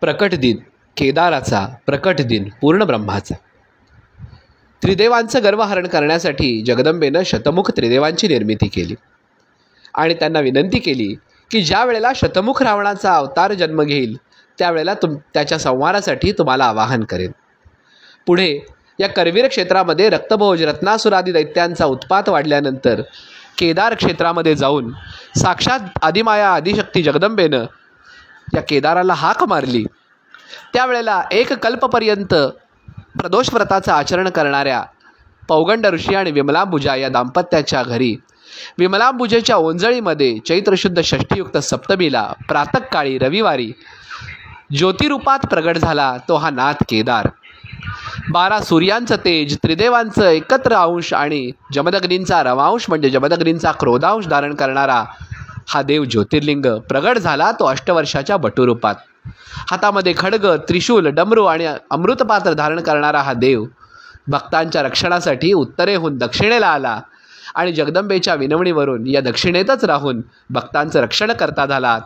प्रकट दिन, केदाराचा प्रकट दिन, पूर्ण ब्रह्माचा. त्रिदेवांचं गर्वहरण करण्यासाठी जगदंबेनं शतमुख त्रिदेवांची निर्मिती केली आणि त्यांना विनंती केली की ज्या वेळेला शतमुख रावणाचा अवतार जन्म घेईल त्यावेळेला त्याच्या संहारासाठी तुम्हाला आवाहन करेन. पुढे या करवीर क्षेत्रामध्ये रक्तभोज रत्नासुरादी दैत्यांचा उत्पात वाढल्यानंतर केदार क्षेत्रामध्ये जाऊन साक्षात आदिमाया आदिशक्ती जगदंबेनं या केदाराला हाक मारली. त्यावेळेला एक कल्पपर्यंत प्रदोष व्रताचं आचरण करणाऱ्या पौगंड ऋषी आणि विमलांबुजा या दाम्पत्याच्या घरी विमलांबुजेच्या ओंजळीमध्ये चैत्रशुद्ध षष्ठीयुक्त सप्तमीला प्रातःकाळी रविवारी ज्योतिरूपात प्रगट झाला तो हा नाथ केदार. 12 सूर्यांचं तेज, त्रिदेवांचं एकत्र अंश आणि जमदग्नींचा रवांश म्हणजे जमदग्नींचा क्रोधांश धारण करणारा हा देव ज्योतिर्लिंग प्रगट झाला तो अष्टवर्षाच्या बटुरूपात. हातामध्ये खड्ग, त्रिशूल, डमरू आणि अमृतपात्र धारण करणारा हा देव भक्तांच्या रक्षणासाठी उत्तरेहून दक्षिणेला आला आणि जगदंबेच्या विनवणीवरून या दक्षिणेतच राहून भक्तांचं रक्षण करता झाला.